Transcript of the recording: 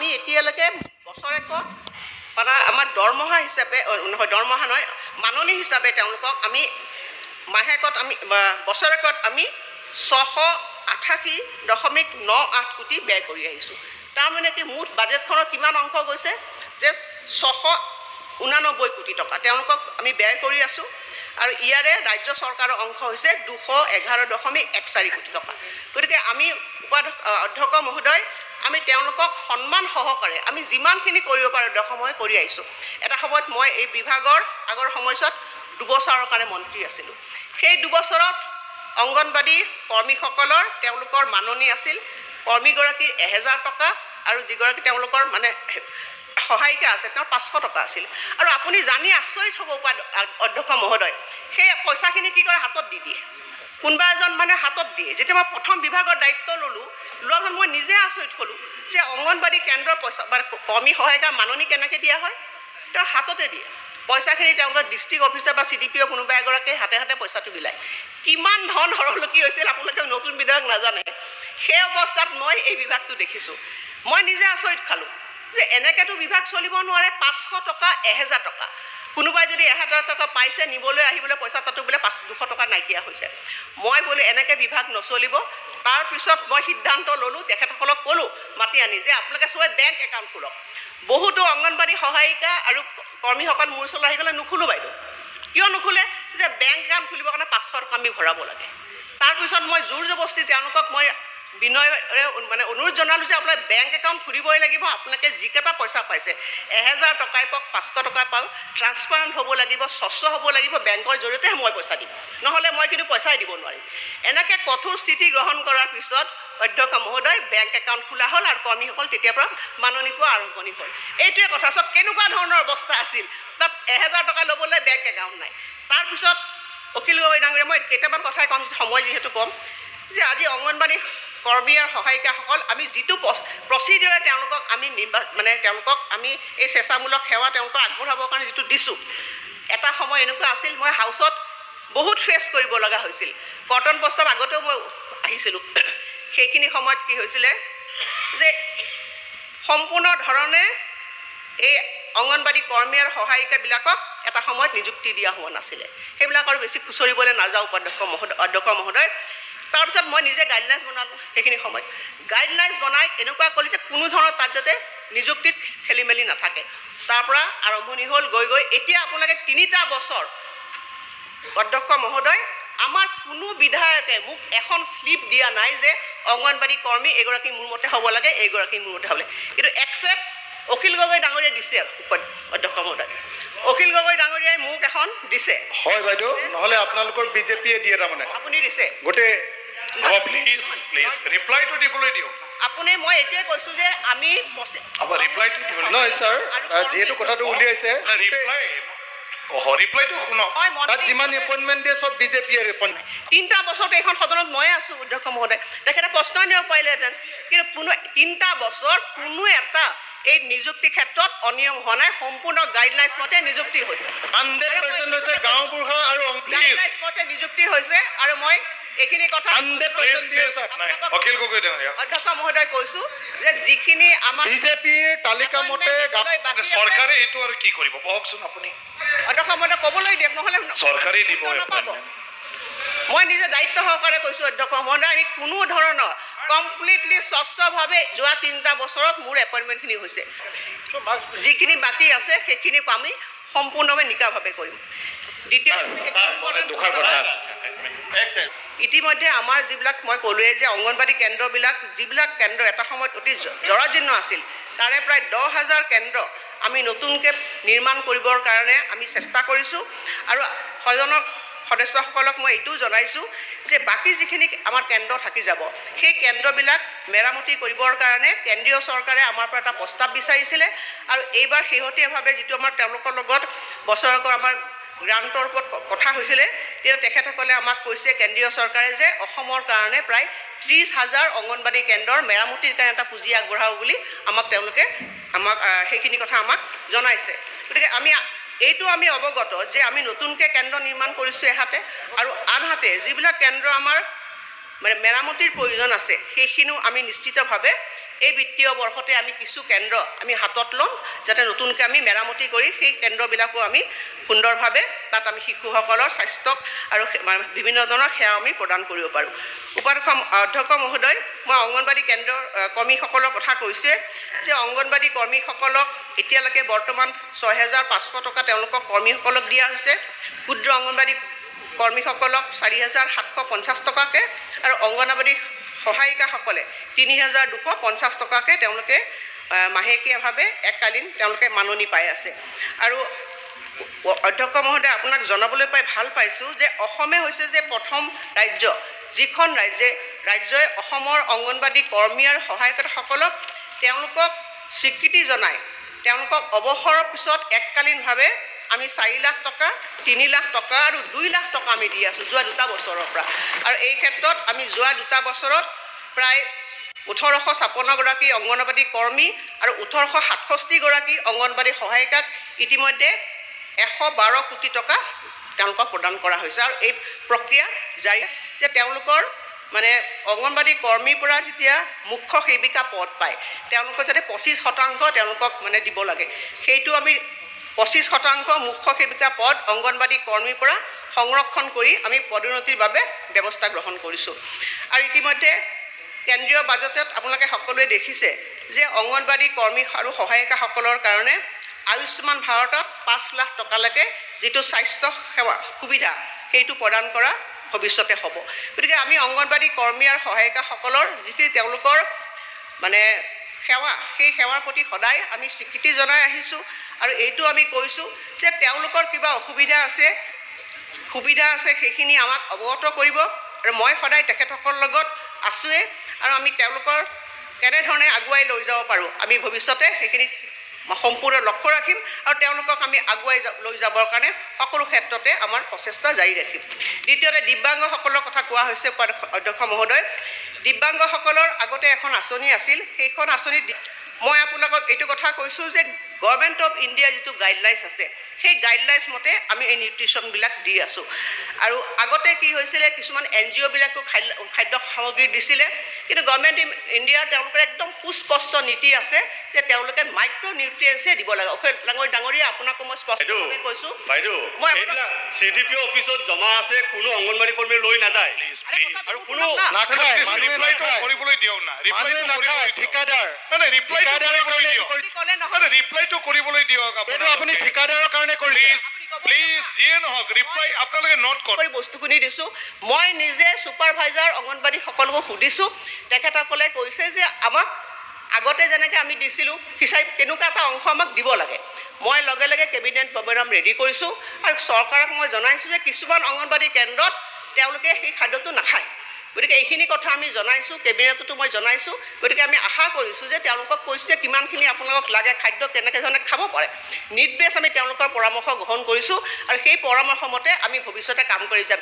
আমি এতিয়ালৈকে বছৰেকত মানে আমাৰ দৰমহা হিচাপে নহয় দৰমহা নহয় মাননি হিচাপে তেওঁলোকক আমি মাহেকত আমি বছৰেকত আমি 688.98 কোটি ব্যয় কৰি আহিছোঁ। তাৰমানে কি মুঠ বাজেটখনৰ কিমান অংশ গৈছে যে 689 কোটি টকা তেওঁলোকক আমি ব্যয় কৰি আছোঁ আৰু ইয়াৰে ৰাজ্য চৰকাৰৰ অংশ হৈছে 211.14 কোটি টকা। গতিকে আমি অধ্যক্ষ মহোদয় আমি তেওঁলোকক সন্মান সহকাৰে আমি যিমানখিনি কৰিব পাৰোঁ অধ্যক্ষময় কৰি আহিছোঁ। এটা সময়ত মই এই বিভাগৰ আগৰ সময়ছোৱাত 2 বছৰৰ কাৰণে মন্ত্ৰী আছিলোঁ। সেই 2 বছৰত অংগনবাড়ী কৰ্মীসকলৰ তেওঁলোকৰ মাননি আছিল কৰ্মীগৰাকীৰ 1000 টকা আৰু যিগৰাকী তেওঁলোকৰ মানে সহায়িকা আছে তেওঁৰ 500 টকা আছিল। আৰু আপুনি জানি আচৰিত হ'ব অধ্যক্ষ মহোদয় সেই পইচাখিনি কি কৰে হাতত দি দিয়ে, কোনোবা এজন মানে হাতত দিয়ে। যেতিয়া মই প্ৰথম বিভাগৰ দায়িত্ব ল'লোঁ লোৱাৰ পিছত মই নিজে আচৰিত হ'লোঁ যে অংগনবাড়ী কেন্দ্ৰৰ পইচা বা কৰ্মী সহায়িকাৰ মাননি কেনেকৈ দিয়া হয়, তেওঁ হাততে দিয়ে পইচাখিনি। তেওঁলোকৰ ডিষ্ট্ৰিক্ট অফিচাৰ বা CDPO কোনোবা এগৰাকীয়ে হাতে হাতে পইচাটো বিলায়। কিমান ধন সৰলকি হৈছিল আপোনালোকে নতুন বিধায়ক নাজানে। সেই অৱস্থাত মই এই বিভাগটো দেখিছোঁ, মই নিজে আচৰিত খালোঁ যে এনেকৈতো বিভাগ চলিব নোৱাৰে। 500 টকা 1000 টকা কোনোবাই যদি 1000 টকা পাইছে নিবলৈ আহিবলৈ পইচা তাতো বোলে 200 টকা নাইকিয়া হৈছে। মই বোলো এনেকৈ বিভাগ নচলিব। তাৰপিছত মই সিদ্ধান্ত ল'লোঁ, তেখেতসকলক ক'লোঁ মাতি আনি যে আপোনালোকে চবে বেংক একাউণ্ট খোলক। বহুতো অংগনবাড়ী সহায়িকা আৰু কৰ্মীসকল মোৰ ওচৰলৈ আহি গ'লে নুখোলোঁ বাইদেউ। কিয় নুখোলে যে বেংক একাউণ্ট খুলিবৰ কাৰণে 500 টকা আমি ভৰাব লাগে। তাৰপিছত মই জোৰ জবস্তি তেওঁলোকক মই বিনয়ৰে মানে অনুৰোধ জনালোঁ যে আপোনালোকে বেংক একাউণ্ট খুলিবই লাগিব। আপোনালোকে যিকেইটা পইচা পাইছে 1000 টকাই পাওক 500 টকাই পাওক ট্ৰান্সপাৰেণ্ট হ'ব লাগিব, স্বচ্ছ হ'ব লাগিব। বেংকৰ জৰিয়তেহে মই পইচা দিম, নহ'লে মই কিন্তু পইচাই দিব নোৱাৰিম। এনেকৈ কঠোৰ স্থিতি গ্ৰহণ কৰাৰ পিছত অধ্যক্ষ মহোদয় বেংক একাউণ্ট খোলা হ'ল আৰু কৰ্মীসকল তেতিয়াৰ পৰা মাননি পোৱা আৰম্ভণি হ'ল। এইটোৱে কথা চাওক কেনেকুৱা ধৰণৰ অৱস্থা আছিল। তাত 1000 টকা ল'বলৈ বেংক একাউণ্ট নাই। তাৰপিছত অখিল গগৈ ডাঙৰীয়া মই কেইটামান কথাই ক'ম, সময় যিহেতু কম, যে আজি অংগনবাড়ী কৰ্মী আৰু সহায়িকাসকল আমি যিটো প্ৰচিডিউৰে তেওঁলোকক আমি তেওঁলোকক আমি এই স্বেচ্ছামূলক সেৱা তেওঁলোকক আগবঢ়াবৰ কাৰণে যিটো দিছোঁ, এটা সময় এনেকুৱা আছিল মই হাউচত বহুত ফেচ কৰিব লগা হৈছিল। কৰ্তন প্ৰস্তাৱ আগতেও মই আহিছিলোঁ। সেইখিনি সময়ত কি হৈছিলে যে সম্পূৰ্ণ ধৰণে এই অংগনবাড়ী কৰ্মী আৰু সহায়িকাবিলাকক এটা সময়ত নিযুক্তি দিয়া হোৱা নাছিলে। সেইবিলাক আৰু বেছি খুচৰিবলৈ নাযাওঁ অধ্যক্ষ মহোদয়। তাৰপিছত মই নিজে গাইডলাইন্স বনালোঁ। সেইখিনি সময়ত গাইডলাইন্স বনাই এনেকুৱা কৰিলোঁ যে কোনো ধৰণৰ তাত যাতে নিযুক্তিত খেলি মেলি নাথাকে। তাৰ পৰা আৰম্ভণি হ'ল গৈ গৈ এতিয়া আপোনালোকে 3টা বছৰ অধ্যক্ষ মহোদয় আমাৰ কোনো বিধায়কে মোক এখন শ্লিপ দিয়া নাই যে অংগনবাড়ী কৰ্মী এগৰাকী মোৰ মতে হ'ব লাগে, এইগৰাকী মোৰ মতে হ'ব লাগে। কিন্তু একচেপ্ট অখিল গগৈ ডাঙৰীয়াই দিছে অধ্যক্ষ মহোদয়। অখিল গগৈ ডাঙৰীয়াই মোক এখন দিছে। হয় বাইদেউ, নহ'লে আপোনালোকৰ বিজেপিয়ে দিয়ে তাৰমানে আপুনি দিছে গোটেই। প্লিজ ৰিপ্লাইটো দিবলৈ দিয়ক। আপুনি মই এইটোৱে কৈছোঁ যে আমি ৰিপ্লাইটো দিবলৈ নহয় ছাৰ, যিহেতু কথাটো উলিয়াইছে ৰিপ্লাইটো শুনক। তাত যিমান এপইণ্টমেণ্ট দিয়ে চব বিজেপিয়ে এপইণ্টমেণ্ট। 3টা বছৰতে এইখন সদনত ময়ে আছোঁ অধ্যক্ষ মহোদয়। তেখেতে প্ৰশ্ন আনিব পাৰিলেহেঁতেন, কিন্তু কোনো 3টা বছৰ কোনো এটা এই নিযুক্তি ক্ষেত্ৰত অনিয়ম হোৱা নাই। সম্পূৰ্ণ গাইডলাইন্স মতে নিযুক্তি হৈছে। 100% হৈছে গাঁওবুঢ়া আৰু গাইডলাইন্স মতে নিযুক্তি হৈছে আৰু মই এইখিনি কথা 100% দিয়ে ছাৰ। অখিল গগৈ ডাঙৰীয়া অধ্যক্ষ মহোদয় কৈছোঁ যে যিখিনি আমাৰ বিজেপিৰ তালিকা মতে চৰকাৰে এইটো আৰু কি কৰিব কওকচোন আপুনি। অধ্যক্ষ মহোদয় ক'বলৈ দিয়ক, নহ'লে চৰকাৰে দিব নাপাব। মই নিজে দায়িত্ব সহকাৰে কৈছোঁ অধ্যক্ষ মহোদয় আমি কোনো ধৰণৰ কমপ্লিটলি স্বচ্ছভাৱে যোৱা 3টা বছৰত মোৰ এপইণ্টমেণ্টখিনি হৈছে। যিখিনি বাকী আছে সেইখিনি আমি সম্পূৰ্ণভাৱে নিকাভাৱে কৰিম। দ্বিতীয় ইতিমধ্যে আমাৰ যিবিলাক মই ক'লোৱেই যে অংগনবাড়ী কেন্দ্ৰবিলাক যিবিলাক কেন্দ্ৰ এটা সময়ত অতি জৰাজীৰ্ণ আছিল তাৰে প্ৰায় 10,000 কেন্দ্ৰ আমি নতুনকৈ নিৰ্মাণ কৰিবৰ কাৰণে আমি চেষ্টা কৰিছোঁ। আৰু সদনৰ সদস্যসকলক মই এইটোও জনাইছোঁ যে বাকী যিখিনি আমাৰ কেন্দ্ৰ থাকি যাব সেই কেন্দ্ৰবিলাক মেৰামতি কৰিবৰ কাৰণে কেন্দ্ৰীয় চৰকাৰে আমাৰ পৰা এটা প্ৰস্তাৱ বিচাৰিছিলে। আৰু এইবাৰ শেহতীয়াভাৱে যিটো আমাৰ তেওঁলোকৰ লগত বছৰেকৰ আমাৰ গ্ৰান্টৰ ওপৰত কথা হৈছিলে তেতিয়া তেখেতসকলে আমাক কৈছে কেন্দ্ৰীয় চৰকাৰে যে অসমৰ কাৰণে প্ৰায় 30,000 অংগনবাড়ী কেন্দ্ৰৰ মেৰামতিৰ কাৰণে এটা পুঁজি আগবঢ়াব বুলি তেওঁলোকে সেইখিনি কথা আমাক জনাইছে। গতিকে এইটো আমি অৱগত যে আমি নতুনকৈ কেন্দ্ৰ নিৰ্মাণ কৰিছোঁ এহাতে, আৰু আনহাতে যিবিলাক কেন্দ্ৰ আমাৰ মেৰামতিৰ প্ৰয়োজন আছে সেইখিনিও আমি নিশ্চিতভাৱে এই বিত্তীয় বৰ্ষতে আমি কিছু কেন্দ্ৰ আমি হাতত ল'ম, যাতে নতুনকৈ আমি মেৰামতি কৰি সেই কেন্দ্ৰবিলাকো আমি সুন্দৰভাৱে তাত আমি শিশুসকলৰ স্বাস্থ্যক আৰু বিভিন্ন ধৰণৰ সেৱা আমি প্ৰদান কৰিব পাৰোঁ। অধ্যক্ষ মহোদয়, মই অংগনবাড়ী কেন্দ্ৰৰ কৰ্মীসকলৰ কথা কৈছে যে অংগনবাড়ী কৰ্মীসকলক এতিয়ালৈকে বৰ্তমান 6,500 টকা তেওঁলোকক কৰ্মীসকলক দিয়া হৈছে। ক্ষুদ্ৰ অংগনবাড়ী কৰ্মীসকলক 4,750 টকাকৈ আৰু অংগনবাড়ী সহায়িকাসকলে 3,250 টকাকৈ তেওঁলোকে মাহেকীয়াভাৱে এককালীন তেওঁলোকে মাননি পাই আছে। আৰু অধ্যক্ষ মহোদয়, আপোনাক জনাবলৈ পাই ভাল পাইছোঁ যে অসমে হৈছে যে প্ৰথম ৰাজ্য যিখন ৰাজ্যই অসমৰ অংগনবাড়ী কৰ্মী আৰু সহায়কসকলক তেওঁলোকক স্বীকৃতি জনাই তেওঁলোকক অৱসৰৰ পিছত এককালীনভাৱে আমি 4 লাখ টকা, 3 লাখ টকা আৰু 2 লাখ টকা আমি দি আছোঁ যোৱা 2 বছৰৰ পৰা। আৰু এই ক্ষেত্ৰত আমি যোৱা 2 বছৰত প্ৰায় 1,856 গৰাকী অংগনবাড়ী কৰ্মী আৰু 1,867 গৰাকী অংগনবাড়ী সহায়িকাক ইতিমধ্যে 112 কোটি টকা তেওঁলোকক প্ৰদান কৰা হৈছে। আৰু এই প্ৰক্ৰিয়া জাৰি যে তেওঁলোকৰ অংগনবাড়ী কৰ্মীৰ পৰা যেতিয়া মুখ্য সেৱিকা পদ পায় তেওঁলোকক যাতে 25% তেওঁলোকক দিব লাগে, সেইটো আমি 25% মুখ্য সেৱিকা পদ অংগনবাড়ী কৰ্মীৰ পৰা সংৰক্ষণ কৰি আমি পদোন্নতিৰ বাবে ব্যৱস্থা গ্ৰহণ কৰিছোঁ। আৰু ইতিমধ্যে কেন্দ্ৰীয় বাজেটত আপোনালোকে সকলোৱে দেখিছে যে অংগনবাড়ী কৰ্মী আৰু সহায়িকাসকলৰ কাৰণে আয়ুষ্মান ভাৰতত 5 লাখ টকালৈকে যিটো স্বাস্থ্য সেৱা সুবিধা সেইটো প্ৰদান কৰা ভৱিষ্যতে হ'ব। গতিকে আমি অংগনবাড়ী কৰ্মী আৰু সহায়িকাসকলৰ যিখিনি তেওঁলোকৰ সেৱা, সেই সেৱাৰ প্ৰতি সদায় আমি স্বীকৃতি জনাই আহিছোঁ। আৰু এইটো আমি কৈছোঁ যে তেওঁলোকৰ কিবা সুবিধা আছে সেইখিনি আমাক অৱগত কৰিব। আৰু মই সদায় তেখেতসকলৰ লগত আছোঁৱেই আৰু আমি তেওঁলোকৰ কেনেধৰণে আগুৱাই লৈ যাব পাৰোঁ আমি ভৱিষ্যতে সেইখিনি সম্পূৰ্ণ লক্ষ্য ৰাখিম আৰু তেওঁলোকক আমি আগুৱাই লৈ যাবৰ কাৰণে সকলো ক্ষেত্ৰতে আমাৰ প্ৰচেষ্টা জাৰি ৰাখিম। দ্বিতীয়তে দিব্যাংগসকলৰ কথা কোৱা হৈছে অধ্যক্ষ মহোদয়। দিব্যাংগসকলৰ আগতে এখন আঁচনি আছিল, সেইখন আঁচনিত মই আপোনালোকক এইটো কথা কৈছোঁ যে গভৰ্ণমেণ্ট অফ ইণ্ডিয়াৰ যিটো গাইডলাইন্স আছে সেই গাইডলাইন্স মতে আমি এই নিউট্ৰিশ্যনবিলাক দি আছোঁ। আৰু আগতে কি হৈছিলে কিছুমান NGOবিলাকো খাদ্য সামগ্ৰী দিছিলে, কিন্তু গভৰ্ণমেণ্ট ইণ্ডিয়াৰ তেওঁলোকৰ একদম সুস্পষ্ট নীতি আছে যে তেওঁলোকে মাইক্ৰ' নিউট্ৰিয়েণ্টছহে দিব লাগে। ডাঙৰীয়া আপোনাকো মই স্পষ্টভাৱে কৈছোঁ, মই CDPO অফিচত জমা আছে, কোনো অংগনবাড়ী কৰ্মী লৈ নাযায় আৰু কোনো নাখায়, মানুহে ৰিপ্লাইটো নাখায়, কৰিবলৈ দিয়ক না, মানুহে নাখায়, ঠিকাদাৰ ৰিপ্লাইটো কৰিবলৈ দিয়ক। এইটো আপুনি ঠিকাদাৰৰ কাৰণে কৰিছে। প্লিজ যিয়ে নহওক ৰিপ্লাই আপোনালোকে নোট কৰক। বস্তুখিনি দিছোঁ। মই নিজে ছুপাৰভাইজাৰ অংগনবাড়ীসকলকো সুধিছোঁ, তেখেতসকলে কৈছে যে আমাক আগতে যেনেকৈ আমি দিছিলোঁ ফিচাৰী তেনেকুৱা এটা অংশ আমাক দিব লাগে। মই লগে লগে কেবিনেট প্ৰগ্ৰাম ৰেডি কৰিছোঁ আৰু চৰকাৰক মই জনাইছোঁ যে কিছুমান অংগনবাড়ী কেন্দ্ৰত তেওঁলোকে সেই খাদ্যটো নাখায়। গতিকে এইখিনি কথা আমি জনাইছোঁ, কেবিনেটতো মই জনাইছোঁ। গতিকে আমি আশা কৰিছোঁ যে তেওঁলোকক কৈছোঁ যে কিমানখিনি আপোনালোকক লাগে, খাদ্য কেনেকৈ ধৰণে খাব পাৰে, নিৰ্দেশ আমি তেওঁলোকৰ পৰামৰ্শ গ্ৰহণ কৰিছোঁ আৰু সেই পৰামৰ্শ মতে আমি ভৱিষ্যতে কাম কৰি যাম।